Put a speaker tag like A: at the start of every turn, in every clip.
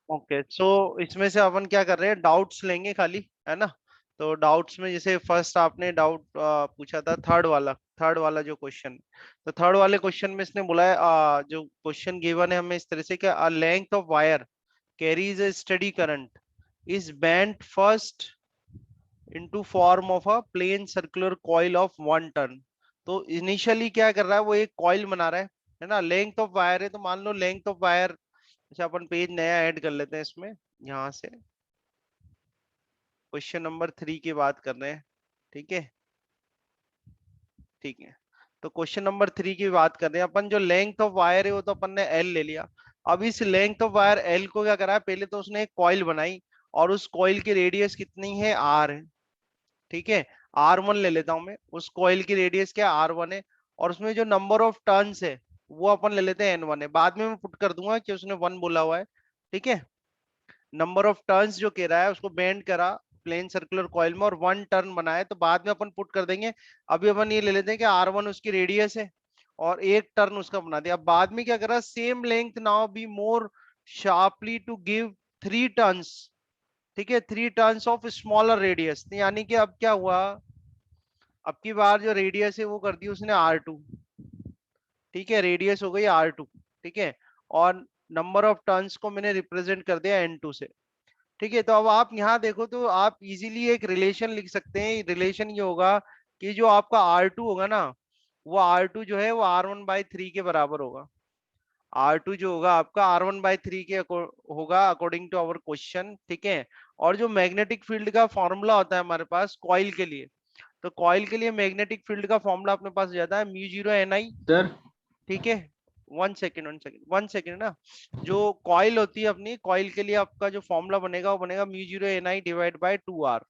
A: Okay, सो इसमें से अपन क्या कर रहे हैं, डाउट्स लेंगे खाली, है ना। तो डाउट्स में जैसे फर्स्ट आपने डाउट पूछा था, थर्ड वाला जो क्वेश्चन, तो थर्ड वाले क्वेश्चन में इसने बोला है, जो क्वेश्चन गिवन है हमें इस तरह से, कि a length of wire carries a steady current is bent first into form of a plane circular coil of 1 turn. तो इनिशियली क्या कर रहा है, वो एक कॉइल बना रहा है ना। लेंथ ऑफ वायर है, तो मान लो लेंथ ऑफ वायर, अच्छा अपन पेज नया ऐड कर लेते हैं इसमें, यहाँ से क्वेश्चन नंबर 3 की बात कर रहे हैं। ठीक है, ठीक है। तो क्वेश्चन नंबर 3 की बात कर रहे हैं अपन, जो लेंथ ऑफ वायर है वो तो अपन ने एल ले लिया। अब इस लेंथ ऑफ वायर एल को क्या करा है, पहले तो उसने एक कॉइल बनाई, और उस कॉइल की रेडियस कितनी है, आर है। ठीक है, R1 ले लेता हूं मैं, उस कॉइल की रेडियस क्या R1 है, और उसमें जो नंबर ऑफ टर्न्स है वो अपन ले लेते हैं N1 है। बाद में मैं पुट कर दूंगा कि उसने 1 बोला हुआ है। ठीक है, नंबर ऑफ टर्न्स जो कह रहा है, उसको बेंड करा प्लेन सर्कुलर कॉइल में और 1 टर्न बनाए, तो बाद में अपन पुट कर देंगे। अभी अपन ये ले लेते हैं कि R1 उसकी रेडियस है, और 1 टर्न उसका बना दिया। अब बाद में क्या करा, same length now be more sharply to give 3 turns. ठीक है, 3 टर्न्स ऑफ स्मॉलर रेडियस, यानी कि अब क्या हुआ, अब की बार जो रेडियस है वो कर दी उसने R2। ठीक है, रेडियस हो गई R2। ठीक है, और नंबर ऑफ टर्न्स को मैंने रिप्रेजेंट कर दिया N2 से। ठीक है, तो अब आप यहाँ देखो तो आप इजीली एक रिलेशन लिख सकते हैं। रिलेशन ये होगा कि जो आपका R2 होगा ना, वो R2 जो है वो R1/3 के बराबर होगा। R2 जो होगा आपका R1/3 के होगा अकॉर्डिंग टू आवर क्वेश्चन। ठीक है, और जो मैग्नेटिक फील्ड का फॉर्मूला होता है हमारे पास कॉइल के लिए, तो कॉइल के लिए मैग्नेटिक फील्ड का फॉर्मूला अपने पास जाता है μ0 Ni।
B: सर।
A: ठीक है, 1 सेकेंड ना, जो कॉइल होती है अपनी, कॉइल के लिए आपका जो फॉर्मूला बनेगा वो बनेगा μ0 Ni डिवाइड बाय 2R।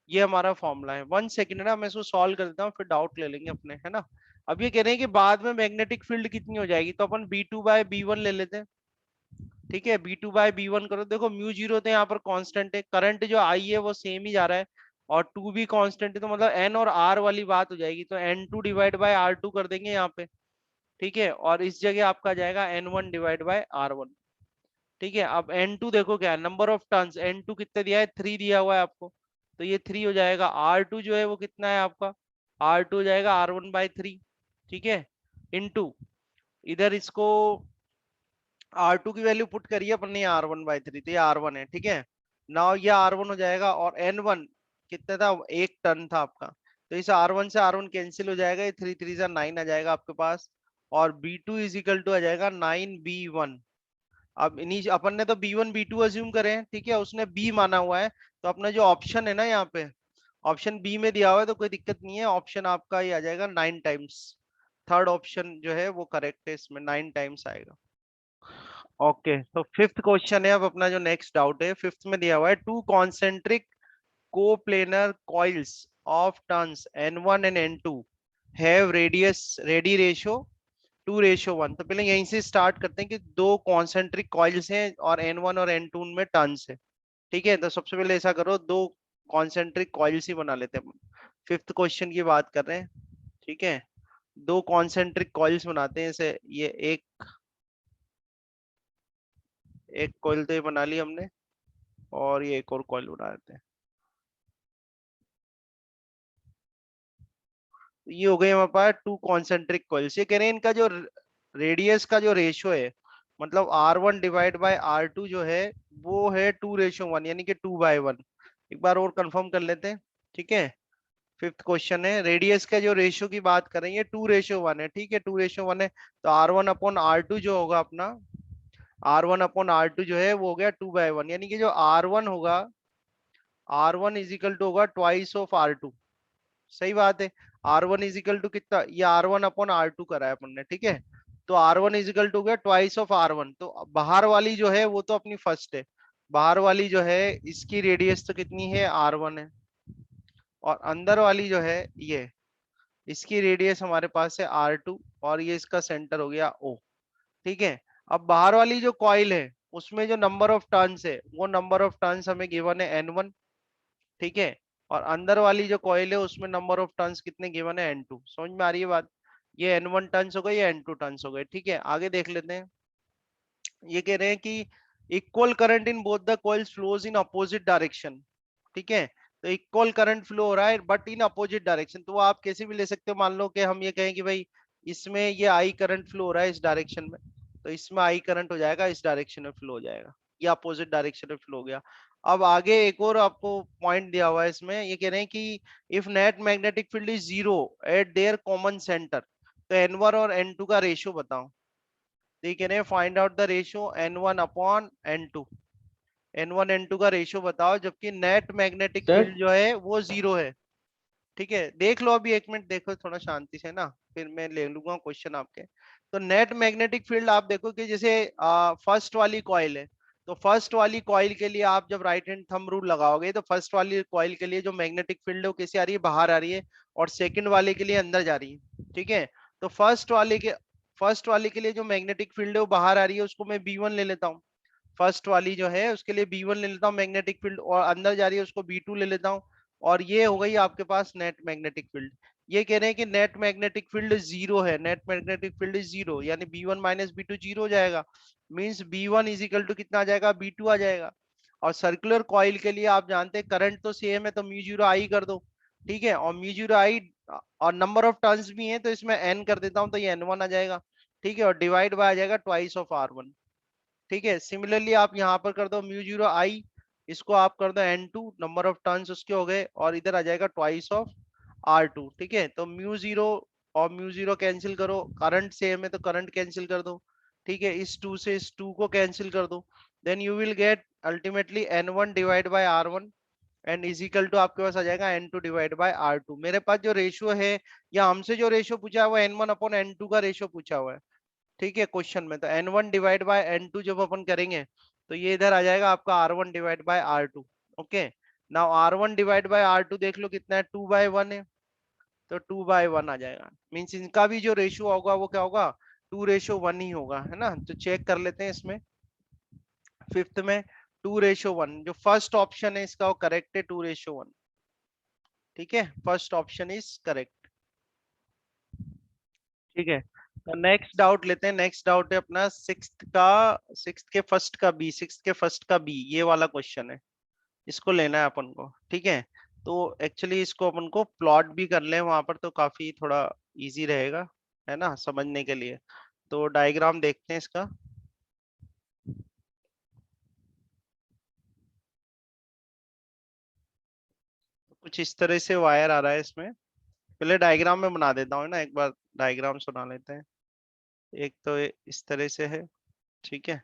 A: ये हमारा फॉर्मूला है। 1 सेकेंड ना, मैं इसको सॉल्व कर देता हूँ, फिर डाउट ले लेंगे अपने, है ना। अब ये कह रहे हैं कि बाद में मैग्नेटिक फील्ड कितनी हो जाएगी, तो अपन B2/B1 ले लेते हैं। ठीक है, B2/B1 करो, देखो μ0 तो यहाँ पर कांस्टेंट है, करंट जो आई है वो सेम ही जा रहा है, और 2 भी कांस्टेंट है, तो मतलब N और R वाली बात हो जाएगी, तो N2 डिवाइड बाय R2 कर देंगे यहाँ पे। ठीक है, और इस जगह आपका जाएगा N1 डिवाइड बाय R1। ठीक है, अब N2 देखो क्या है, नंबर ऑफ टर्न्स N2 कितना दिया है, 3 दिया हुआ है आपको, तो ये 3 हो जाएगा। R2 जो है वो कितना है आपका, R2 हो जाएगा R1/3। ठीक है, इनटू इधर इसको R2 की वैल्यू पुट करिए अपन ने R1/3, तो ये R1 है। ठीक है, नाउ ये R1 हो जाएगा, और N1 कितना था, 1 टन था आपका, तो इस R1 से R1 कैंसिल हो जाएगा, ये 3 3 जा 9 आ जाएगा आपके पास, और B2 इज इक्वल टू आ जाएगा 9B1। अब इन्हीं अपन ने तो B1 B2 अज्यूम करे हैं, ठीक है, उसने B माना हुआ है, तो अपना जो ऑप्शन है ना यहाँ पे, ऑप्शन बी में दिया हुआ है, तो कोई दिक्कत नहीं है, ऑप्शन आपका ये आ जाएगा 9 टाइम्स। थर्ड ऑप्शन जो है वो करेक्ट है, इसमें 9 टाइम्स आएगा। ओके, तो फिफ्थ क्वेश्चन है अब अपना, जो नेक्स्ट डाउट है फिफ्थ में दिया हुआ है, to concentric coplanar coils of turns N1 and N2 have radius ready ratio 2:1। तो पहले यहीं से स्टार्ट करते हैं कि दो कॉन्सेंट्रिक कॉइल्स हैं और N1 और N2 में टर्न्स है। ठीक है, तो सबसे पहले ऐसा करो, दो कॉन्सेंट्रिक कॉइल्स ही बना लेते हैं। फिफ्थ क्वेश्चन की बात कर रहे हैं। ठीक है, दो कॉन्सेंट्रिक कॉइल्स बनाते हैं, जैसे ये एक एक कॉइल तो ये बना ली हमने, और ये एक और कॉइल बना देते हैं। तो ये हो गए हमारे पास टू कॉन्सेंट्रिक कॉइल्स। ये कह रहे हैं इनका जो रेडियस का जो रेशियो है, मतलब R1 डिवाइड बाय R2 जो है वो है 2:1, यानी कि 2/1। एक बार और कंफर्म कर लेते हैं। ठीक है, फिफ्थ क्वेश्चन है, रेडियस का जो रेशियो की बात कर रहे हैं, ये 2:1 है। ठीक है, 2:1 है, तो R1/R2 जो होगा अपना, R1/R2 जो है वो हो गया 2/1, यानी कि जो R1 होगा, R1 इज इक्वल टू होगा ट्वाइस ऑफ R2। सही बात है, R1 इज इक्वल टू कितना, ये R1/R2 करा है अपन ने। ठीक है, तो R1 इज इक्वल टू गया ट्वाइस ऑफ R1, तो बाहर वाली जो है वो तो अपनी फर्स्ट है, बाहर वाली जो है इसकी रेडियस तो कितनी है, R1 है, और अंदर वाली जो है ये, इसकी रेडियस हमारे पास है R2, और ये इसका सेंटर हो गया O। ठीक है, अब बाहर वाली जो कॉइल है उसमें जो नंबर ऑफ टर्न्स है, वो नंबर ऑफ टर्न्स हमें गिवन है N1। ठीक है, और अंदर वाली जो कॉइल है उसमें नंबर ऑफ टर्न्स कितने गिवन है, N2। समझ में आ रही है बात, ये N1 टर्न्स हो गए, ये N2 टर्न्स हो गए। ठीक है, आगे देख लेते हैं। ये कह रहे हैं कि equal current in both the coils flows in opposite direction, ठीक है। तो इक्वल करंट फ्लो हो रहा है बट इन अपोजिट डायरेक्शन, तो वो आप कैसे भी ले सकते हो। मान लो कि हम ये कहें कि भाई इसमें ये आई करंट फ्लो हो रहा है इस डायरेक्शन में, तो इसमें आई करंट हो जाएगा इस डायरेक्शन में फ्लो हो जाएगा, ये अपोजिट डायरेक्शन में फ्लो हो गया। अब आगे एक और आपको पॉइंट दिया हुआ है इसमें, ये कह रहे हैं कि if net magnetic field is zero eight their common centre, तो N1 और N2 का रेशियो बताओ। तो ये कह रहे हैं find out the ratio N1 upon N2, N1 N2 का रेशियो बताओ जबकि नेट मैग्नेटिक
B: सर
A: फील्ड जो है वो जीरो है। ठीक है, देख लो अभी 1 मिनट देखो थोड़ा शांति से ना, फिर मैं ले लूंगा क्वेश्चन आपके। तो नेट मैग्नेटिक फील्ड आप देखो कि जैसे फर्स्ट वाली कॉइल है, तो फर्स्ट वाली कॉइल के लिए आप जब राइट हैंड थंब रूल लगाओगे तो फर्स्ट वाली कॉइल के लिए जो मैग्नेटिक फील्ड है वो कैसे आ रही है, बाहर आ रही है, और सेकंड वाले के लिए अंदर जा रही है। ठीक है, तो फर्स्ट वाले के लिए जो मैग्नेटिक फील्ड है वो बाहर आ रही है, उसको मैं B1 ले लेता हूँ। फर्स्ट वाली जो है उसके लिए B1 ले लेता हूँ मैग्नेटिक फील्ड, और अंदर जा रही है उसको B2 ले लेता हूँ। और ये हो गई आपके पास नेट मैग्नेटिक फील्ड। ये कह रहे हैं कि नेट मैग्नेटिक फील्ड जीरो है, net magnetic field is zero, यानी B1 माइनस B2 जीरो हो जाएगा। Means B1 is equal to कितना आ जाएगा, B2 आ जाएगा। और सर्कुलर कॉइल के लिए आप जानते हैं करंट तो सेम है, तो म्यू जीरो आई कर दो। ठीक है, और म्यू जीरो आई और नंबर ऑफ टर्न्स भी है तो इसमें n कर देता हूं, तो ये N1 आ जाएगा। ठीक है, और डिवाइड बाय आ जाएगा ट्वाइस ऑफ R1। ठीक है, सिमिलरली आप यहाँ पर कर दो म्यू जीरो आई, इसको आप कर दो N2, नंबर ऑफ टर्न्स उसके हो गए, और इधर आ जाएगा ट्वाइस ऑफ R2। ठीक है, तो म्यू जीरो और म्यू जीरो कैंसिल करो, करंट सेम है तो करंट कैंसिल कर दो। ठीक है, इस 2 से इस 2 को कैंसिल कर दो, then you will get ultimately N1 divide by R1 and is equal to आपके पास आ जाएगा N2 डिवाइड बाय R2। मेरे पास जो रेशियो है या हमसे जो रेशियो पूछा है वो N1 अपॉन N2 का रेशियो पूछा हुआ है। ठीक है, क्वेश्चन में तो N1 डिवाइड बाय N2 जब अपन करेंगे तो ये इधर आ जाएगा आपका R1 divide by R2। Okay, now R1 divide by R2 देख लो कितना है, 2/1 है, तो 2/1 आ जाएगा। मींस इनका भी जो रेशियो होगा वो क्या होगा, 2:1 ही होगा, है ना। तो चेक कर लेते हैं इसमें, फिफ्थ में 2:1, जो फर्स्ट ऑप्शन है इसका वो करेक्ट है, 2:1। ठीक है, फर्स्ट ऑप्शन इज करेक्ट। ठीक है, तो नेक्स्ट डाउट लेते हैं। नेक्स्ट डाउट है अपना सिक्स्थ के फर्स्ट का बी, ये वाला क्वेश्चन है, इसको लेना है अपन को। ठीक है, तो एक्चुअली इसको अपन को प्लॉट भी कर ले वहां पर तो काफी थोड़ा इजी रहेगा, है ना, समझने के लिए। तो डायग्राम देखते हैं इसका। कुछ इस तरह से वायर आ रहा है इसमें, पहले डायग्राम में बना देता हूँ ना, एक बार डायग्राम सुना लेते हैं। एक तो ये इस तरह से है, ठीक है,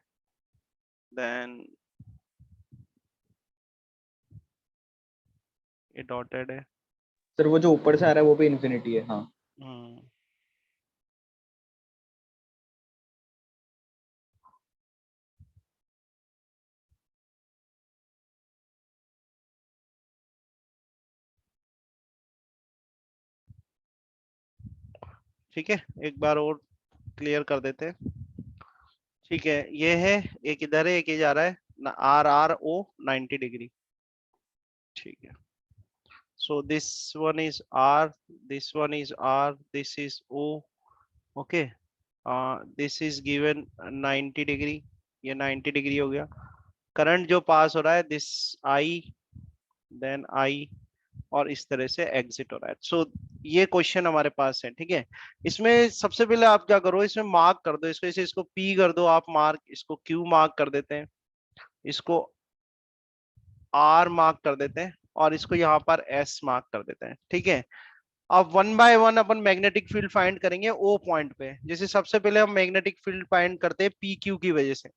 A: देन ये डॉटेड है।
B: सर वो जो ऊपर से आ रहा है वो भी इन्फिनिटी है। हाँ
A: हम्म, ठीक है, एक बार और क्लियर कर देते हैं। ठीक है, ये है, एक इधर है एक ये जा रहा है ना, RRO 90 डिग्री। ठीक है, so this one is R, this one is R, this is O. Okay, this is given 90 degree, ये 90 डिग्री हो गया। करंट जो पास हो रहा है दिस I, देन I, और इस तरह से एग्जिट हो रहा है। सो ये क्वेश्चन हमारे पास है। ठीक है, इसमें सबसे पहले आप क्या करो, इसमें मार्क कर दो इसको, इसे इसको P कर दो आप मार्क, इसको Q मार्क कर देते हैं, इसको R मार्क कर देते हैं, और इसको यहाँ पर S मार्क कर देते हैं। ठीक है, अब 1/1 अपन मैग्नेटिक फील्ड फाइंड करेंगे O पॉइंट पे। जैसे सबसे पहले हम मैग्नेटिक फील्ड फाइंड करते हैं PQ की वजह से।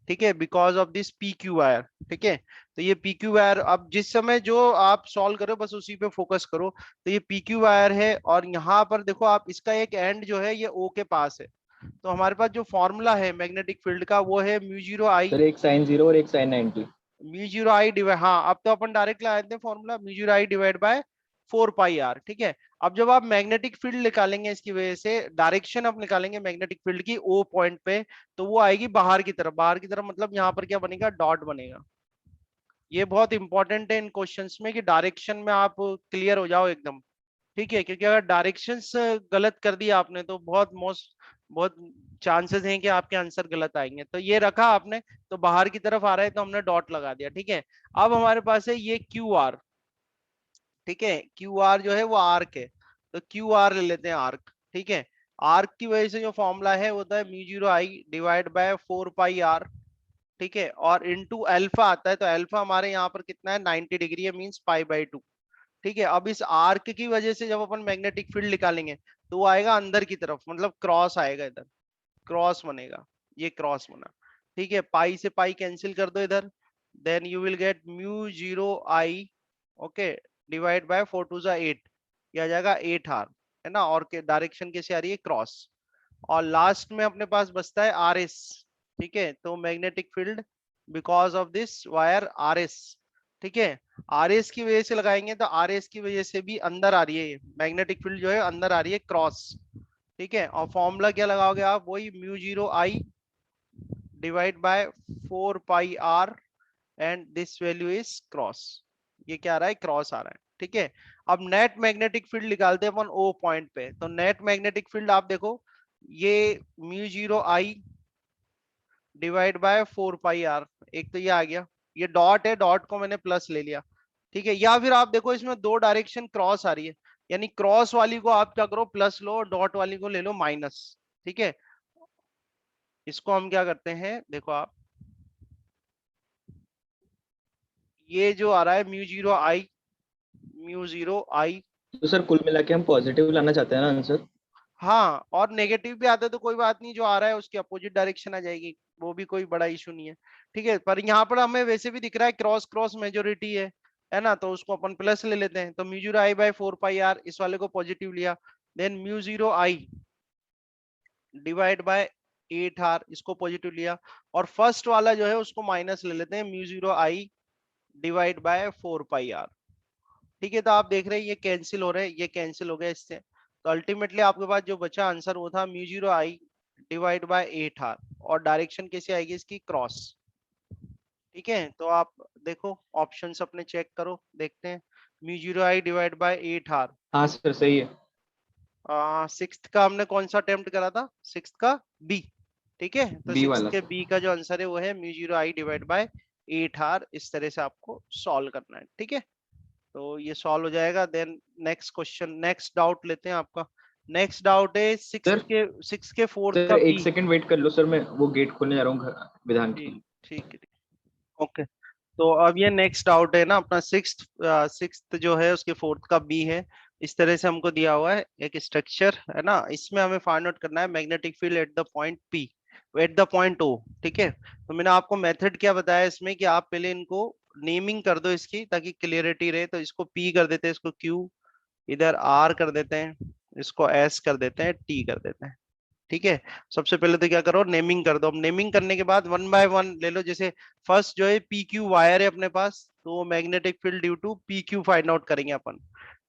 A: ठीक है, because of this PQ wire. ठीक है, तो ये PQ वायर, अब जिस समय जो आप सॉल्व करो बस उसी पे फोकस करो। तो ये PQ वायर है, और यहाँ पर देखो आप, इसका एक एंड जो है ये O के पास है। तो हमारे पास जो फॉर्मूला है मैग्नेटिक फील्ड का वो है म्यू जीरो आई,
B: सर, एक साइन 0 और एक sine 90।
A: Mu zero I divide, हाँ अब तो अपन डायरेक्ट लगा देते हैं formula, mu zero I divide by 4πr। ठीक है, अब जब आप मैग्नेटिक फील्ड निकालेंगे इसकी वजह से डायरेक्शन आप निकालेंगे मैग्नेटिक फील्ड की O पॉइंट पे, तो वो आएगी बाहर की तरफ। बाहर की तरफ मतलब यहाँ पर क्या बनेगा, डॉट बनेगा। ये बहुत इंपॉर्टेंट है इन क्वेश्चंस में कि डायरेक्शन में आप क्लियर हो जाओ एकदम। ठीक है, क्योंकि अगर डायरेक्शंस गलत कर दिया आपने तो बहुत मोस्ट बहुत चांसेस हैं कि आपके आंसर गलत आएंगे। तो ये रखा आपने, तो बाहर की तरफ आ रहा है तो हमने डॉट लगा दिया, ठीक है। अब हमारे पास है ये क्यू आर, ठीक है, क्यू आर जो है वो आर्क है, तो क्यू आर ले लेते हैं आर्क, ठीक है। आर्क की वजह से जो फॉर्मूला है वो होता है mu zero I divide by 4 pi are, ठीक है, और इनटू अल्फा आता है, तो अल्फा हमारे यहाँ पर कितना है 90 डिग्री है, मींस पाई/2, ठीक है। अब इस आर्क की वजह से जब अपन मैग्नेटिक फील्ड निकालेंगे तो वो आएगा अंदर की तरफ, मतलब क्रॉस आएगा इधर, क्रॉस बनेगा, ये क्रॉस बना, ठीक है। पाई से पाई कैंसिल कर दो इधर, then you will get mu zero I, okay, divide by 4 2 8, ये आ जाएगा 8 आर, है ना, और के डायरेक्शन कैसे आ रही है क्रॉस, और लास्ट में अपने पास बचता है आर एस, ठीक है। तो magnetic field because of this wire R S, ठीक है, आर एस की वजह से लगाएंगे तो आर एस की वजह से भी अंदर आ रही है मैग्नेटिक फील्ड जो है अंदर आ रही है क्रॉस, ठीक है। और फॉर्मूला क्या लगाओगे आप, वही mu zero I divide by 4 pi R, and this value is cross, ये क्या आ रहा है क्रॉस आ रहा है, ठीक है। अब नेट मैग्नेटिक फील्ड निकालते हैं अपन ओ पॉइंट पे, तो नेट मैग्नेटिक फील्ड आप देखो, ये mu zero I divide by 4 pi R, एक तो ये आ गया, ये डॉट है, डॉट को मैंने प्लस ले लिया, ठीक है। या फिर आप देखो इसमें दो डायरेक्शन क्रॉस आ रही है, यानी क्रॉस वाली को आप क्या करो प्लस लो, डॉट वाली को ले लो माइनस, ठीक है। इसको हम क्या करते हैं, देखो आप, ये जो आ रहा है म्यू जीरो आई,
B: तो सर कुल मिला के हम पॉजिटिव लाना चाहते हैं ना आंसर।
A: हाँ, और नेगेटिव भी आता है तो कोई बात नहीं, जो आ रहा है उसकी अपोजिट डायरेक्शन आ जाएगी, वो भी कोई बड़ा इशू नहीं है, ठीक है। पर यहाँ पर हमें वैसे भी दिख रहा है क्रॉस क्रॉस मेजोरिटी है ना, तो उसको अपन प्लस ले लेते हैं, तो mu zero I by 4 pi R, इस वाले को पॉजिटिव लिया, then mu zero I divide by 8 R, इसको पॉजिटिव लिया, और फर्स्ट वाला जो है उसको माइनस ले लेते हैं, mu zero I divide by 4 pi are, ठीक है। तो आप देख रहे हैं ये कैंसिल हो रहे हैं, ये कैंसिल हो गया इससे, तो अल्टीमेटली आपके पास जो बचा आंसर वो था mu zero I divide by 8 R, और डायरेक्शन कैसे आएगी इसकी क्रॉस, ठीक है। तो आप देखो ऑप्शंस अपने चेक करो, देखते हैं, mu zero I divide by 8 R,
B: हाँ सर सही है।
A: सिक्स्थ का हमने कौन सा अटेम्प्ट करा था, सिक्स्थ का बी, ठीक है। तो
B: बी
A: सिक्स्थ
B: वाला
A: के
B: सर।
A: बी का जो आंसर है वो है mu zero I divide by 8 R, इस तरह से आपको सॉल्व करना है, ठीक है। तो ये सॉल्व हो जाएगा। Then next question, next doubt लेते हैं आपका, नेक्स्ट डाउट है
B: सर
A: सिक्स के फोर्थ
B: सर
A: का
B: एक
A: बी,
B: सेकंड वेट कर लो सर, मैं वो गेट खोलने जा रहा हूँ विधान के
A: ठीक,
B: लिए।
A: ठीक है, ओके। तो अब ये नेक्स्ट डाउट है ना अपना, सिक्स्थ जो है उसके फोर्थ का बी है, इस तरह से हमको दिया हुआ है एक स्ट्रक्चर, है ना, इसमें हमें फाइंड आउट करना है magnetic field at the point P, at the point O, ठीक है। तो मैंने आपको मेथड क्या बताया इसमें, कि आप पहले इनको नेमिंग कर दो इसकी, ताकि क्लियरिटी रहे, तो इसको पी कर देते हैं, इसको क्यू, इधर आर कर देते हैं, इसको एस कर देते हैं, टी कर देते हैं, ठीक है। सबसे पहले तो क्या करो नेमिंग कर दो, अब नेमिंग करने के बाद वन बाय वन ले लो, जैसे फर्स्ट जो है पी क्यू वायर है अपने पास, तो magnetic field due to P Q find out करेंगे अपन,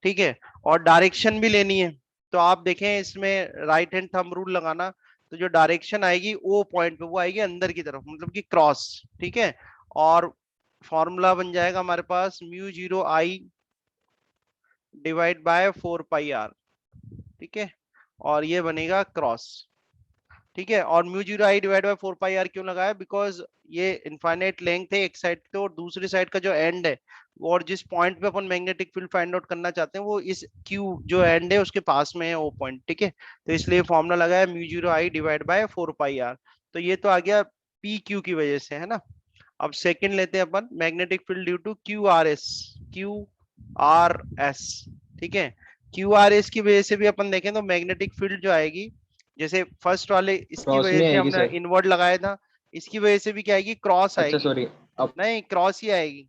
A: ठीक है। और डायरेक्शन भी लेनी है, तो आप देखें इसमें राइट हैंड थंब रूल लगाना, तो जो डायरेक्शन आएगी ओ पॉइंट पे वो आएगी अंदर की तरफ, मतलब कि क्रॉस, ठीक है। और फॉर्मूला बन जाएगा हमारे पास mu zero I divide by 4 pi are, ठीक है, और ये बनेगा क्रॉस, ठीक है। और mu zero I divide by 4 pi r क्यों लगाया, बिकॉज ये इनफाइनाइट लेंथ है एक साइड पे, और दूसरी साइड का जो एंड है, और जिस पॉइंट पे अपन मैग्नेटिक फील्ड फाइंड आउट करना चाहते हैं वो इस क्यू जो एंड है उसके पास में है वो पॉइंट, ठीक है। तो इसलिए फॉर्मूला लगाया mu zero I divide by 4 pi are, तो ये तो आ गया पी क्यू की वजह से, है ना। अब सेकंड लेते हैं अपन, magnetic field due to q R S, ठीक है। क्यू आर एस की वजह से भी अपन देखें तो मैग्नेटिक फील्ड जो आएगी, जैसे फर्स्ट वाले इसकी
B: क्रॉस
A: वजह
B: में
A: से
B: आएगी
A: हमने
B: सर।
A: इनवर्ड लगाया था, इसकी वजह से भी क्या आएगी क्रॉस
B: अच्छा
A: आएगी,
B: सॉरी। अब
A: नहीं क्रॉस ही आएगी।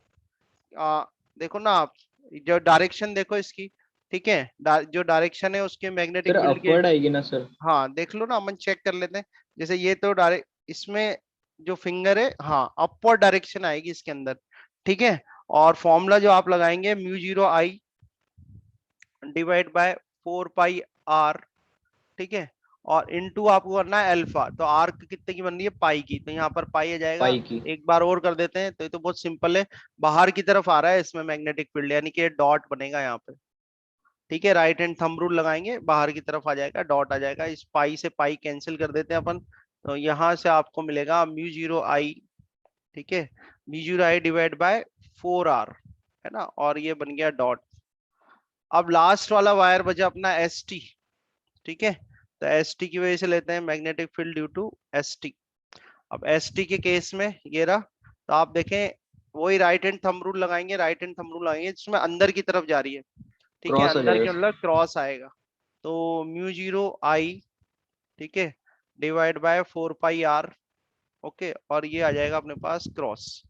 A: देखो ना आप, जो डायरेक्शन देखो इसकी, ठीक है, जो डायरेक्शन है उसके
B: सर
A: मैग्नेटिक फील्ड के,
B: अपवर्ड आएगी ना सर।
A: हाँ देख लो ना, अपन चेक कर लेते हैं, जैसे ये तो डायरेक्ट इसमें जो फिंगर है, हाँ अपवर्ड डायरेक्शन आएगी इसके अंदर, ठीक है। और फॉर्मूला जो आप लगाएंगे mu zero I divide by 4 pi are, ठीक है, और इनटू आपको करना है अल्फा, तो आर्क कितने की बन रही है पाई की, तो यहाँ पर पाई आ जाएगा,
B: पाई की।
A: एक बार और कर देते हैं, तो ये तो बहुत सिंपल है, बाहर की तरफ आ रहा है इसमें मैग्नेटिक फील्ड, यानी कि डॉट बनेगा यहाँ पे, ठीक है, राइट हैंड थंब रूल लगाएंगे, बाहर की तरफ आ जाएगा, डॉट आ जाएगा, इस पाई से पाई कैंसिल कर देते हैं अपन, तो यहाँ से आपको मिलेगा म्यू जीरो आई, ठीक है, mu zero I divide by 4r, है ना, और ये बन गया डॉट। अब लास्ट वाला वायर बचा अपना एस टी, ठीक है, तो एस टी की वजह से लेते हैं magnetic field due to S T. अब एस टी के केस में ये रहा, तो आप देखें वही राइट हैंड थंब रूल लगाएंगे, राइट हैंड थंब रूल लगाएंगे जिसमें अंदर की तरफ जा रही है, ठीक है,
B: क्रॉस आ
A: अंदर
B: जाएगा
A: के
B: सर।
A: मतलब क्रॉस आएगा, तो म्यू जीरो आई, ठीक है, divide by 4 pi r, okay, और ये आ जाएगा अपने पास क्रॉस,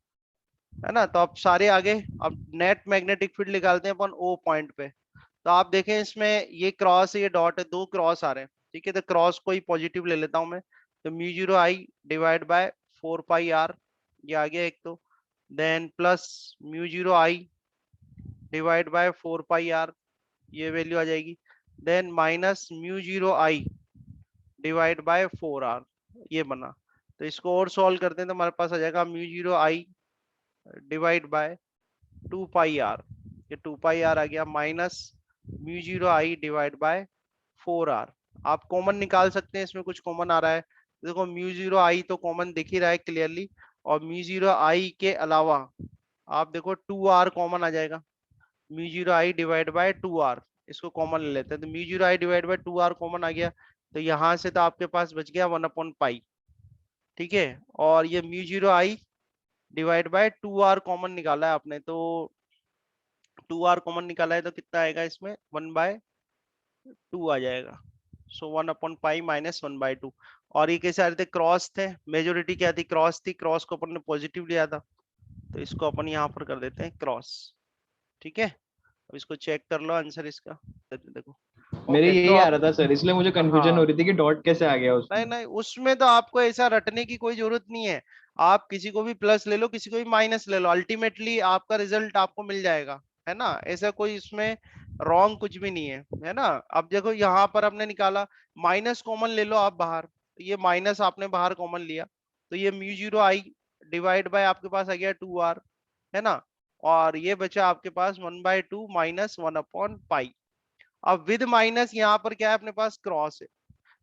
A: है ना। तो अब सारे आगे, अब नेट मैग्नेटिक फील्ड निकालते हैं अपन ओ पॉइंट पे, तो आप देखें इसमें ये क्रॉस ये डॉट है, दो क्रॉस आ रहे हैं, ठीक है, तो क्रॉस को ही पॉजिटिव ले लेता हूं मैं, तो mu zero I divide by 4 pi r, ये आ गया एक, तो then plus mu zero I divide by 4 pi r, ये वैल्यू आ जाएगी, then minus mu zero I divide by 4r, ये बना। तो इसको और सॉल्व करते हैं तो हमारे पास आ जाएगा mu zero I divide by 2 pi r, ये 2 पाई r आ गया, minus mu zero I divide by 4r। आप कॉमन निकाल सकते हैं, इसमें कुछ कॉमन आ रहा है, देखो म्यू जीरो आई तो कॉमन दिख ही रहा है क्लियरली, और म्यू जीरो आई के अलावा आप देखो 2r कॉमन आ जाएगा, mu zero I divide by 2r, इसको कॉमन ले लेते हैं, तो mu zero I divide by 2r common आ गया, तो यहाँ से तो आपके पास बच गया 1/पाई, ठीक है, और ये mu zero I divide by 2r common निकाला है आपने, तो 2r कॉमन निकाला है तो कितना आएगा इसमें 1/2 आ जाएगा, सो 1/पाई माइनस 1/2। और ये कैसे आ रहे थे, क्रॉस थे, मेजोरिटी क्या थी, क्रॉस थी, क्रॉस को अपन ने पॉजिटिव लिया था, तो इसको अपन यहाँ पर कर देते हैं क्रॉस, ठीक है। अब इसको चेक कर लो आंसर इसका, देखो,
B: मेरे
A: ओके, तो
B: यही आ
A: अब
B: रहा था सर, इसलिए मुझे कंफ्यूजन हो
A: हाँ,
B: रही थी कि डॉट कैसे आ गया
A: नहीं
B: उसमें।
A: नहीं, उसमें तो आपको ऐसा रटने की कोई जरूरत नहीं है, आप किसी को भी प्लस ले लो, किसी को भी माइनस ले लो, अल्टीमेटली आपका रिजल्ट आपको मिल जाएगा, है ना, ऐसा कोई इसमें रॉन्ग कुछ भी नहीं है ना। अब देखो यहाँ पर हमने निकाला, माइनस कॉमन ले लो आप बाहर, तो ये माइनस आपने बाहर कॉमन लिया, तो ये mu zero I divide bye आपके पास आ गया 2r, है ना, और ये बचा आपके पास 1/2 माइनस 1/पाई। अब विद माइनस यहाँ पर क्या है अपने पास क्रॉस है,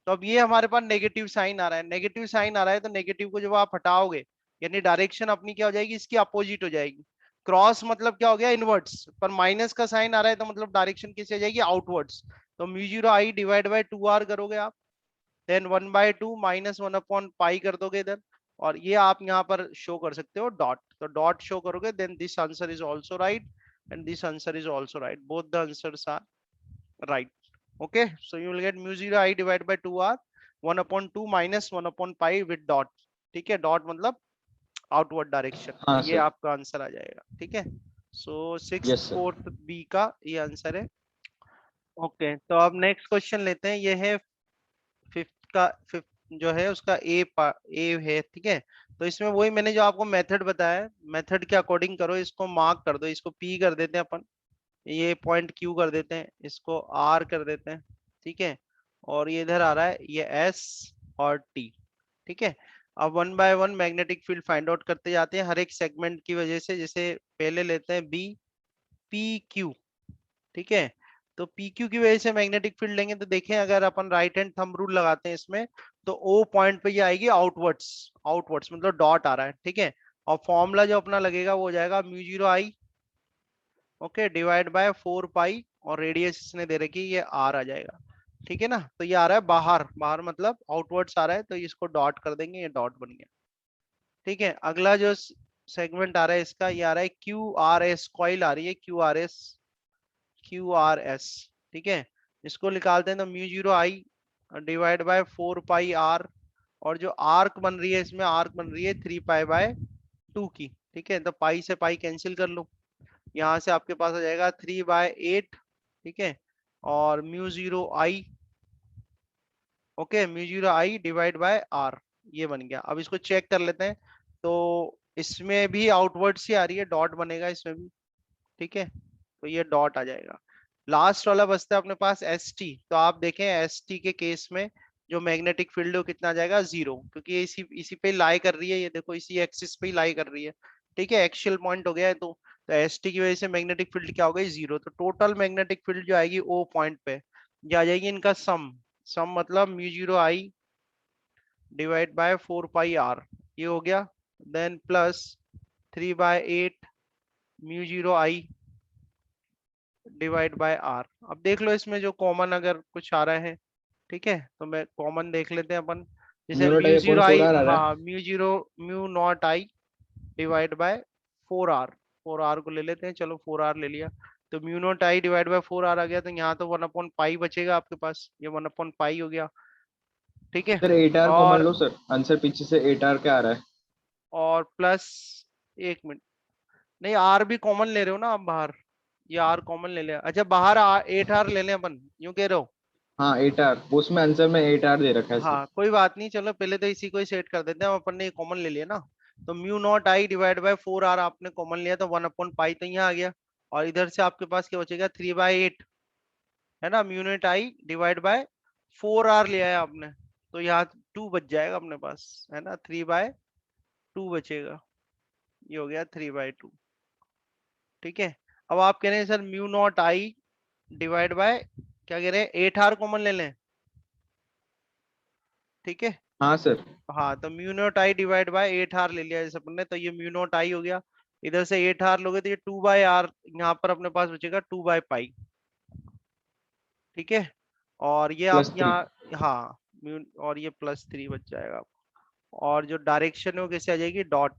A: तो अब ये हमारे पास नेगेटिव साइन आ रहा है, नेगेटिव साइन आ रहा है, तो नेगेटिव को जब आप हटाओगे यानी डायरेक्शन अपनी क्या हो जाएगी, इसकी अपोजिट हो जाएगी, क्रॉस मतलब क्या हो गया इनवर्ट्स, पर माइनस का साइन आ रहा है तो मतलब डायरेक्शन किससे जाएगी, आउटवर्ड्स, तो mu zero I divide by 2r करोगे आप, देन 1/2 माइनस 1/पाई कर दोगे इधर, और ये आप यहाँ पर शो कर सकते हो डॉट, तो डॉट शो करोगे, then this answer is also right and this answer is also right, both the answers are right, okay, so you will get mu 0 I divided by 2r 1/2 minus 1/pi with dot, ठीक है, dot मतलब outward direction, तो
B: हाँ
A: ये
B: sir.
A: आपका answer आ जाएगा, ठीक है, so six
B: yes sir.
A: Fourth B का ये आंसर है। ओके, तो अब नेक्स्ट क्वेश्चन लेते हैं, ये है फिफ्थ का, फिफ्थ जो है उसका ए है, ठीक है, तो इसमें वही मैंने जो आपको मेथड बताया, मेथड के अकॉर्डिंग करो, इसको मार्क कर दो, इसको पी कर देते हैं अपन, ये पॉइंट क्यू कर देते हैं, इसको आर कर देते हैं, ठीक है, और ये इधर आ रहा है ये एस और टी, ठीक है। अब one by one magnetic field find out करते जाते हैं हर एक सेगमेंट की वजह से, जैसे पहले लेते हैं बी पी क्यू, ठीक है, तो पी क्यू की वजह से मैग्नेटिक फील्ड लेंगे, तो देखें अगर अपन राइट हैंड थंब रूल लगाते हैं इसमें, तो ओ पॉइंट पे ये आएगी आउटवर्ड्स, आउटवर्ड्स मतलब डॉट आ रहा है, ठीक है, और फॉर्मूला जो अपना लगेगा वो हो जाएगा mu zero I, okay, divide by 4 पाई, और रेडियस इसने दे रखी ये आर आ जाएगा, ठीक है ना, तो ये आ रहा है बाहर, बाहर मतलब आउटवर्ड्स आ रहा है, तो इसको डॉट कर देंगे, ये डॉट बन गया, ठीक है। अगला जो सेगमेंट आ रहा है इसका, ये आ रहा है क्यू आर एस, कॉइल आ रही है Q R S, Q R S, ठीक है, इसको निकालते हैं तो mu zero I divide by 4 pi r, और जो आर्क बन रही है इसमें, आर्क बन रही है 3 पाई/2 की, ठीक है, तो पाई से पाई कैंसिल कर लो, यहाँ से आपके पास आ जाएगा 3/8, ठीक है, और mu zero I, okay, mu zero I divide by R, ये बन गया। अब इसको चेक कर लेते हैं, तो इसमें भी आउटवर्ड से आ रही है, डॉट बनेगा इसमें भी, ठीक है, तो ये डॉट आ जाएगा। लास्ट वाला बचता है अपने पास एस टी, तो आप देखें एस टी के केस में जो मैग्नेटिक फील्ड है वो कितना आ जाएगा 0, क्योंकि ये इसी इसी पे लाई कर रही है, ये देखो इसी एक्सिस पे ही लाई कर रही है, ठीक है, एक्सियल पॉइंट हो गया है तो एस टी की वजह से मैग्नेटिक फील्ड क्या हो गई, जीरो। तो टोटल मैग्नेटिक फील्ड जो आएगी ओ पॉइंट पे, ये आ जाएगी इनका सम। सम मतलब mu zero I divide by 4 pi are, ये हो गया। Then plus 3/8 mu zero I divide by R. अब देख लो इसमें जो कॉमन अगर कुछ आ रहा है, ठीक है, तो मैं कॉमन देख लेते हैं अपन। जैसे
B: mu not
A: mu
B: I
A: zero
B: upon four
A: I,
B: r आ रहा है।
A: हाँ mu zero, mu not I divide by 4 r. 4 r को ले लेते हैं, चलो 4 आर ले लिया। तो mu not I divide by 4 r आ गया, तो यहाँ तो 1/पाई बचेगा आपके पास, ये 1/पाई हो गया। ठीक है,
B: सर 8 आर कॉमन
A: और
B: लो सर, आंसर पीछे से 8 आर क्या आ रहा है?
A: प्लस, एक मिनट, नहीं आर भी कॉमन ले रहे हो ना आप बाहर, ये आर कॉमन ले लिया। अच्छा बाहर 8 आर ले लें अपन, यूं कह रहे हो?
B: हाँ 8 आर, उसमें आंसर में 8 आर दे रखा है सर।
A: हाँ कोई बात नहीं, चलो पहले तो इसी को ही सेट कर देते हैं, अपन ने कॉमन ले लिया ना। तो mu not I divide by 4 R आपने कॉमन लिया, तो 1/पाई तो यहाँ आ गया। और इधर से आपके पास क्या बचेगा, 3/8, है ना। Mu not I divide by 4 R लिया है आपने, तो यहाँ 2 बच जाएगा अपने पास, है ना, 3/2 बचेगा। ये हो गया 3/2। ठीक है, अब आप कह रहे हैं sir mu naught I divide bye, क्या कह रहे हैं, 8 आर कॉमन ले लें। ठीक है,
B: हाँ सर।
A: हाँ तो mu not I divide by 8 R ले लिया जैसे अपन ने, तो ये म्यू नॉट आई हो गया। इधर से 8 आर लोगे तो ये 2/आर, यहाँ पर अपने पास बचेगा 2/पाई। ठीक है, और ये आप
B: +3।
A: यहाँ, हाँ म्यू, और ये +3 बच जाएगा आपको। और जो डायरेक्शन है वो कैसे आ जाएगी, डॉट,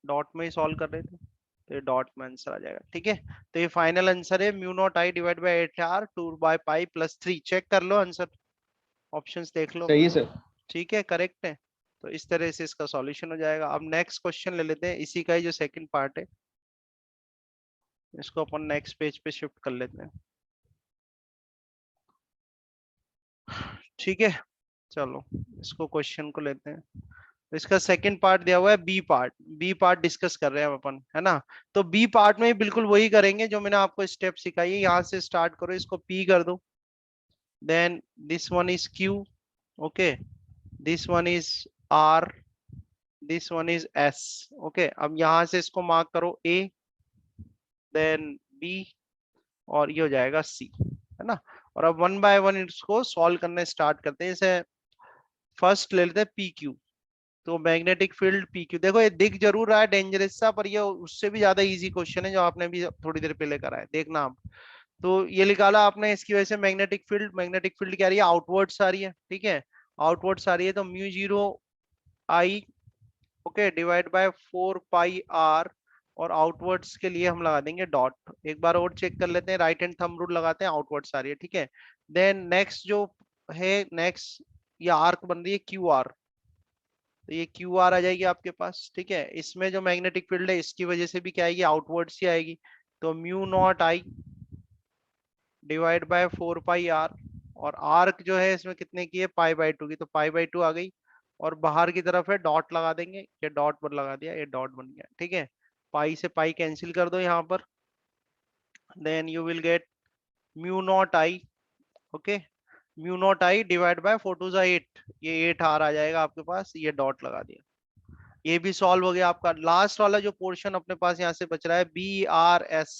A: डॉट में ही सॉल्व कर रहे थे, तो ये डॉट में आंसर आ जाएगा। ठीक है, तो ये फाइनल आंसर है mu not I divide by 8 r 2/पाई +3। चेक कर लो आंसर, ऑप्शंस देख लो
B: सही
A: अपने।
B: है सर।
A: ठीक है, करेक्ट है। तो इस तरह से इसका सॉल्यूशन हो जाएगा। अब नेक्स्ट क्वेश्चन ले लेते हैं, इसी का ही जो सेकंड पार्ट है, इसको अपन नेक्स्ट पेज पे शिफ्ट कर लेते हैं। ठीक है, चलो इसको क्वेश्चन को लेते हैं। तो इसका सेकंड पार्ट दिया हुआ है, B part. B part discuss कर रहे हैं हम अपन, है ना। तो बी पार्ट में बिल्कुल वही करेंगे जो मैंने आपको स्टेप सिखाई है। यहाँ से स्टार्ट करो, इसको पी कर दो, then this one is Q, okay, this one is R, this one is S. Okay, अब यहाँ से इसको मार्क करो ए, देन बी, और ये हो जाएगा सी, है ना। और अब वन बाय वन इसको सॉल्व करने स्टार्ट करते हैं। जैसे फर्स्ट ले लेते हैं पी क्यू। तो मैग्नेटिक फील्ड पी क्यू, देखो ये दिख जरूर रहा है डेंजरस सा, पर ये उससे भी ज्यादा इजी क्वेश्चन है जो आपने भी थोड़ी देर पहले करा है, देखना आप। तो ये निकाला आपने, इसकी वजह से मैग्नेटिक फील्ड क्या आ रही है, आउटवर्ड्स आ रही है। ठीक है, आउटवर्ड्स आ रही है, तो mu zero I, okay, divide by 4 pi R, और आउटवर्ड्स के लिए हम लगा देंगे डॉट। एक बार और चेक कर लेते हैं, राइट हैंड थंब रूल लगाते हैं, आउटवर्ड्स आ रही है। ठीक है, देन नेक्स्ट जो है, नेक्स्ट ये आर्क बन रही है क्यू आर, तो ये क्यू आर आ जाएगी आपके पास। ठीक है, इसमें जो मैग्नेटिक फील्ड है इसकी वजह से भी क्या आएगी, आउटवर्ड्स ही आएगी। तो mu not I divide by 4 pi R, और आर्क जो है इसमें कितने की है, पाई/2 की, तो पाई/2 आ गई। और बाहर की तरफ है डॉट लगा देंगे, ये डॉट पर लगा दिया, ये डॉट बन गया। ठीक है, पाई से पाई कैंसिल कर दो यहाँ पर, then you will get mu not I, okay, mu not I divide by 4 2 8, ये 8 आर आ जाएगा आपके पास, ये डॉट लगा दिया। ये भी सॉल्व हो गया आपका। लास्ट वाला जो पोर्शन अपने पास यहाँ से बच रहा है, बी आर एस।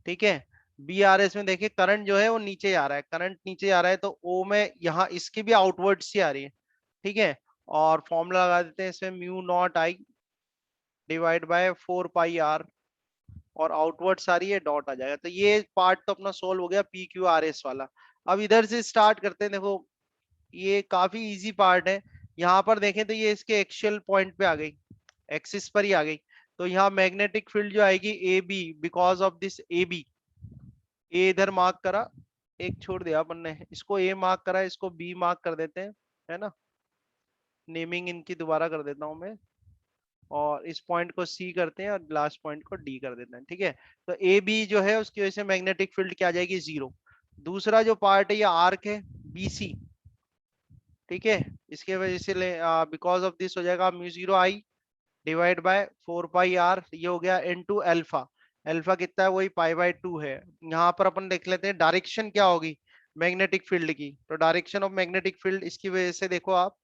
A: ठीक है, बी आर एस में देखिए करंट जो है वो नीचे आ रहा है, करंट नीचे आ रहा है, तो ओ में यहाँ इसकी भी आउटवर्ड से आ रही है। ठीक है, और फॉर्मूला लगा देते हैं इसमें, mu not I divide by 4 pi R, और आउटवर्ड्स आ रही है, डॉट आ जाएगा। तो ये पार्ट तो अपना सोल्व हो गया, पी क्यू आर एस वाला। अब इधर से स्टार्ट करते हैं, देखो ये काफी इजी पार्ट है। यहाँ पर देखें तो ये इसके एक्सियल पॉइंट पे आ गई, एक्सिस पर ही आ गई। तो यहाँ मैग्नेटिक फील्ड जो आएगी A B, because of this A B, A इधर मार्क करा, एक छोड़ दिया अपन ने, इसको ए मार्क करा, इसको बी मार्क कर देते हैं, है ना। नेमिंग इनकी दोबारा कर देता हूं मैं, और इस पॉइंट को सी करते हैं और लास्ट पॉइंट को डी कर देते हैं। ठीक है, तो ए बी जो है उसकी वजह से मैग्नेटिक फील्ड क्या आ जाएगी, 0। दूसरा जो पार्ट है ये आर्क है बी सी। ठीक है, इसके वजह से बिकॉज ऑफ दिस हो जाएगा mu zero I divide by 4 pi are, ये हो गया इनटू अल्फा। अल्फा कितना है, वही पाई/2 है। यहाँ पर अपन देख लेते हैं डायरेक्शन क्या होगी मैग्नेटिक फील्ड की। तो डायरेक्शन ऑफ मैग्नेटिक फील्ड इसकी वजह से देखो आप,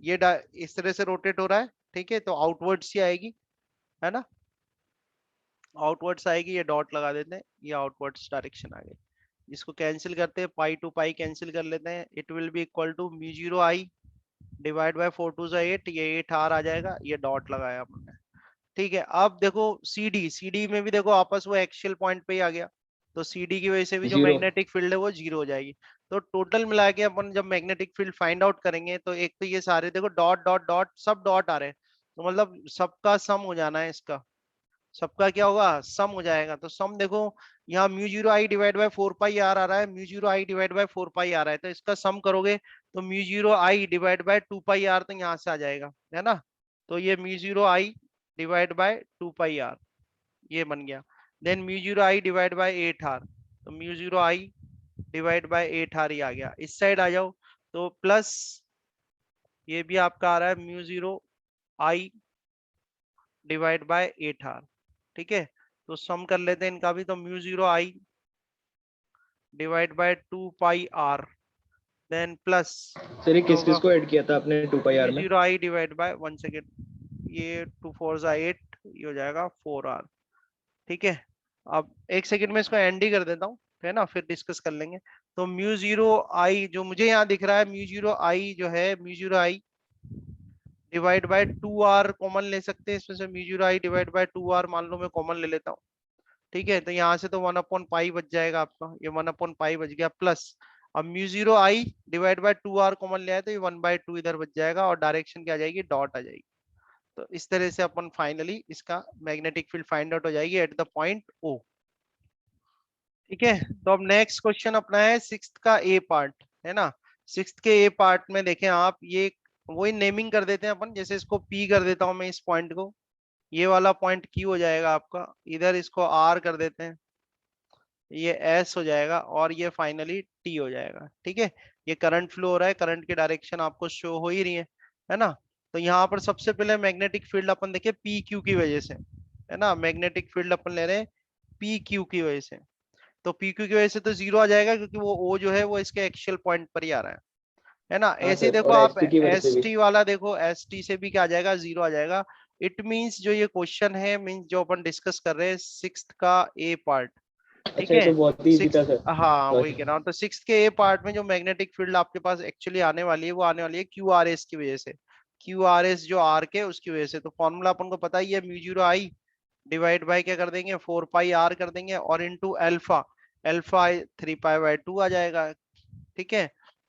A: ये इस तरह से रोटेट हो रहा है। ठीक है, तो आउटवर्ड ही आएगी, है ना। आउटवर्ड्स आएगी, ये डॉट लगा देते हैं, ये आउटवर्ड्स डायरेक्शन आ गई। इसको कैंसिल करते हैं, पाई टू पाई कैंसिल कर लेते हैं, it will be equal to mu zero I divide by 4 two 8, ये 8 आर आ जाएगा, ये डॉट लगाया हमने। ठीक है, अब देखो सीडी, सीडी में भी देखो आपस वो एक्सियल पॉइंट पे ही आ गया, तो सीडी की वजह से भी जो
B: जीरो।
A: मैग्नेटिक फील्ड है वो जीरो हो जाएगी। तो टोटल मिला के अपन जब मैग्नेटिक फील्ड फाइंड आउट करेंगे, तो एक तो ये सारे देखो डॉट डॉट डॉट सब डॉट आ रहे हैं, तो मतलब सबका सम हो जाना है, इसका सबका क्या होगा, सम हो जाएगा। तो सम देखो, यहाँ mu zero I divide by 4 pi r आ रहा है, mu zero I divide by 4 pi आ रहा है, तो इसका सम करोगे तो mu zero I divide by 2 pi are, तो यहाँ से आ जाएगा, है ना। तो ये mu zero I divide by 2 pi are ये बन गया। Then mu zero I divide by 8 r, तो mu zero I divide by 8 are ही आ गया। इस साइड आ जाओ, तो प्लस ये भी आपका आ रहा है mu zero I divide by 8 R. ठीक है, तो सम कर लेते हैं इनका भी, तो mu zero I divide by 2 pi R, then plus
B: sir ये
A: ये
B: किस किस
A: होगा
B: को ऐड किया था आपने 2 पाई आर
A: म्यू
B: में?
A: Zero I divide bye, one second, ये 2 4 8, ये हो जाएगा 4 आर। ठीक है, अब एक सेकंड में इसको एंड ही कर देता हूँ, है ना, फिर डिस्कस कर लेंगे। तो म्यू जीरो आई जो मुझे यहाँ दिख रहा है, म्यू जीरो आई जो है, mu zero I divide by 2 R common ले सकते हैं इसमें से, mu zero I divide by 2 R मान लो मैं कॉमन ले लेता हूँ। ठीक है, तो यहाँ से तो 1/पाई बच जाएगा आपका, ये 1/पाई बच गया, प्लस अब mu zero I divide by 2 R common ले आए, तो ये 1/2 इधर बच जाएगा, और डायरेक्शन क्या आ जाएगी, डॉट आ जाएगी। तो इस तरह से अपन फाइनली इसका मैग्नेटिक फील्ड फाइंड आउट हो जाएगी एट द पॉइंट ओ। ठीक है, तो अब नेक्स्ट क्वेश्चन अपना है सिक्स्थ का ए पार्ट, है ना। सिक्स्थ के ए पार्ट में देखें आप, ये वही नेमिंग कर देते हैं अपन, जैसे इसको पी कर देता हूं मैं इस पॉइंट को, ये वाला पॉइंट क्यू हो जाएगा आपका, इधर इसको आर कर देते हैं, ये एस हो जाएगा, और ये फाइनली टी हो जाएगा। ठीक है, ये करंट फ्लो हो रहा है, करंट की डायरेक्शन आपको शो हो ही रही है ना। तो यहाँ पर सबसे पहले मैग्नेटिक फील्ड अपन देखें पी क्यू की वजह से, है ना, मैग्नेटिक फील्ड अपन ले रहे हैं पी क्यू की वजह से। तो पी क्यू की वजह से तो जीरो आ जाएगा, क्योंकि वो ओ जो है वो इसके एक्सियल पॉइंट पर ही आ रहा है ना।
B: हाँ
A: ऐसे ही
B: सर,
A: देखो
B: और
A: आप
B: एस टी की वजह से
A: एस
B: भी।
A: टी वाला देखो, एस टी से भी क्या आ जाएगा, जीरो आ जाएगा। इट मींस जो ये क्वेश्चन है, मींस जो अपन डिस्कस कर रहे हैं सिक्स्थ का ए पार्ट, ठीक
B: अच्छा, ये
A: है,
B: तो बहुत ही इजी
A: सिक्स,
B: था सर।
A: हाँ वही कह
B: सॉरी।
A: रहा हूँ। तो सिक्स के ए पार्ट में जो मैग्नेटिक फील्ड आपके पास एक्चुअली आने वाली है, वो आने वाली है क्यू आर एस की वजह से, क्यू आर एस जो आर के उसकी वजह से। तो फॉर्मूला अपन को पता ही है, mu zero I divide bye क्या कर देंगे, 4 पाई आर कर देंगे, और into alpha, alpha 3 pi by 2 आ जाएगा। ठीक है,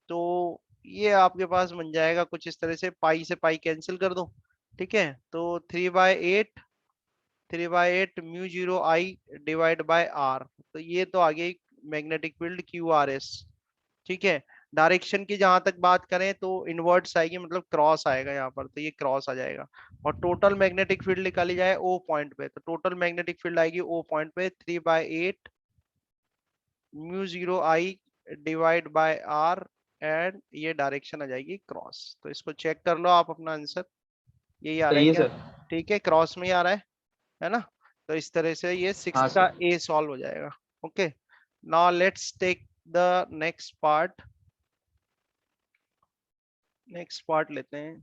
A: तो ये आपके पास बन जाएगा कुछ इस तरह से, पाई से पाई कैंसिल कर दो। ठीक है, तो 3/8, 3/8 mu zero I divide by R, तो ये तो आ गई magnetic field Q R S. ठीक है, डायरेक्शन की जहां तक बात करें तो इनवर्ट्स आएगी, मतलब क्रॉस आएगा यहाँ पर, तो ये क्रॉस आ जाएगा। और टोटल मैग्नेटिक फील्ड निकाली जाए ओ पॉइंट पे, तो टोटल मैग्नेटिक फील्ड आएगी ओ पॉइंट पे 3/8 mu zero I divide by R, and ये डायरेक्शन आ जाएगी क्रॉस। तो इसको चेक कर लो आप अपना आंसर, यही आ रहा है
B: सही है
A: क्या।
B: सर।
A: ठीक है, क्रॉस में ही आ रहा है ना। तो इस तरह से ये
B: हाँ
A: सिक्स्थ का
B: सर।
A: ए सॉल्व हो जाएगा। Okay, now let's take the next part, next part लेते हैं।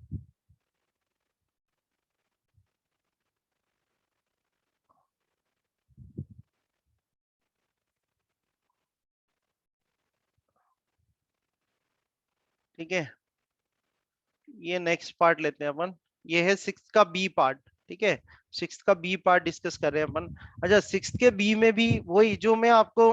A: ठीक है, ये नेक्स्ट पार्ट लेते हैं अपन, ये है सिक्स्थ का बी पार्ट। ठीक है, सिक्स्थ का बी पार्ट डिस्कस कर रहे हैं अपन। अच्छा, सिक्स्थ के बी में भी वही जो मैं आपको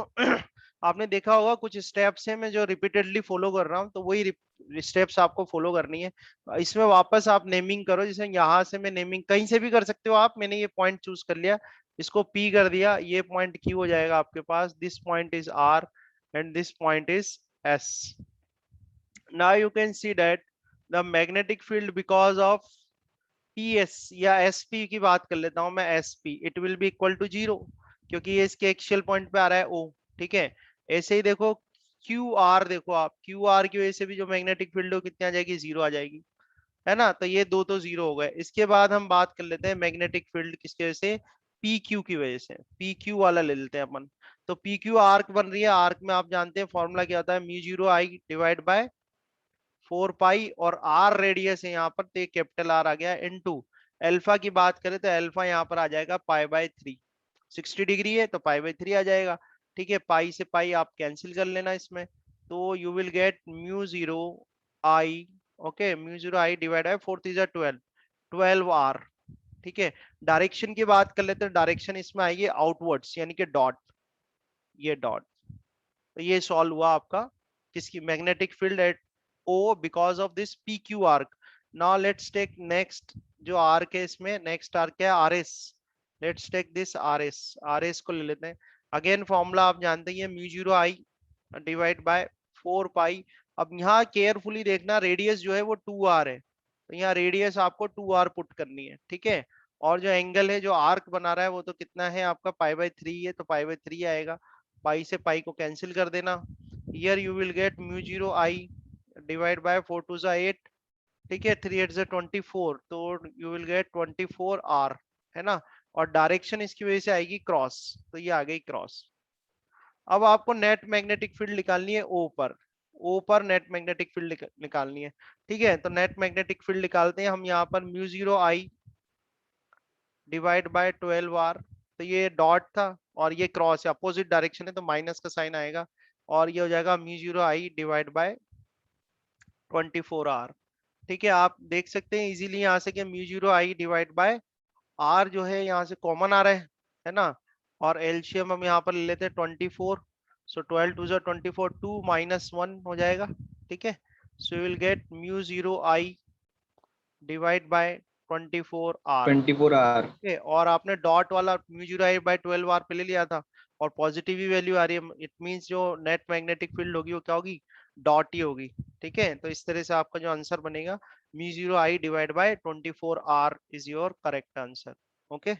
A: आपने देखा होगा कुछ स्टेप्स हैं मैं जो रिपीटेडली फॉलो कर रहा हूँ, तो वही स्टेप्स आपको फॉलो करनी है। इसमें वापस आप नेमिंग करो, जैसे यहाँ से मैं नेमिंग कहीं से भी कर सकते हो आप, मैंने ये पॉइंट चूज कर लिया, इसको पी कर दिया, ये पॉइंट क्यू हो जाएगा आपके पास, this point is r and this point is s. now you can see that the magnetic field because of PS या SP की बात कर लेता हूं मैं, SP it will be equal to zero, क्योंकि ये इसके एक्सियल पॉइंट पे आ रहा है O। ठीक है, ऐसे ही देखो क्यू आर, देखो आप क्यू आर की वजह से भी जो मैग्नेटिक फील्ड हो कितनी आ जाएगी, जीरो आ जाएगी, है ना। तो ये दो तो जीरो हो गए। इसके बाद हम बात कर लेते हैं मैग्नेटिक फील्ड किसकी वजह से, पी क्यू की वजह से, पी क्यू वाला ले लेते हैं अपन। तो पी क्यू आर्क बन रही है, आर्क में आप जानते हैं फॉर्मूला क्या होता है, mu zero I divide by 4 पाई, और आर रेडियस है यहाँ पर, तो कैपिटल आर आ गया, इनटू अल्फा की बात करें तो अल्फा यहाँ पर आ जाएगा पाई बाय 3। 60 डिग्री है तो पाई बाई 3 आ जाएगा। ठीक है, पाई से पाई आप कैंसिल कर लेना इसमें, तो you will get mu zero I, okay, mu zero I divide by 4 3 12, 12 R. ठीक है, डायरेक्शन की बात कर लेते हैं, डायरेक्शन इसमें आएगी आउटवर्ड्स यानी कि डॉट, ये डॉट। तो ये सॉल्व हुआ आपका किसकी, magnetic field at O because of this P Q arc. Now let's take next जो आर्क है, इसमें नेक्स्ट आर्क क्या है, R S. Let's take this R S, R S को ले लेते हैं। अगेन फॉर्मूला आप जानते ही है, mu zero I divide by 4 पाई। अब यहाँ केयरफुली देखना, रेडियस जो है वो 2r है, तो यहाँ रेडियस आपको 2r पुट करनी है। ठीक है, और जो एंगल है जो आर्क बना रहा है वो तो कितना है आपका, पाई बाई 3 है, तो पाई बाई 3 आएगा। पाई से पाई को कैंसिल कर देना, here you will get mu zero I divide by 4 two जा 8। ठीक है, 3 8 जा 24, तो यू विल गेट 24 आर, है ना। और डायरेक्शन इसकी वजह से आएगी क्रॉस, तो ये आ गई क्रॉस। अब आपको नेट मैग्नेटिक फील्ड निकालनी है ओ पर, ओ पर नेट मैग्नेटिक फील्ड निकालनी है। ठीक है, तो नेट मैग्नेटिक फील्ड निकालते हैं हम यहाँ पर, mu zero I divide by 12 R. तो ये डॉट था और ये क्रॉस है, अपोजिट डायरेक्शन है तो माइनस का साइन आएगा, और ये हो जाएगा mu zero I divide by 24 R. ठीक है, आप देख सकते हैं इजीली यहाँ से कि mu zero I divide by R जो है यहाँ से कॉमन आ रहा है ना, और एलसीएम हम यहाँ पर ले लेते हैं 24, सो 12 टू 24, 2 माइनस 1 हो जाएगा। ठीक है, so will get mu zero I divide by 24 R.
B: 24 R.
A: है, और आपने डॉट वाला mu zero I by 12 R पे ले लिया था, और पॉजिटिव ही वैल्यू आ रही है, इट मींस जो नेट मैग्नेटिक फील्ड होगी वो क्या होगी, डॉट ही होगी। ठीक है, तो इस तरह से आपका जो आंसर बनेगा mu zero I divide by 24 R is your correct answer. Okay.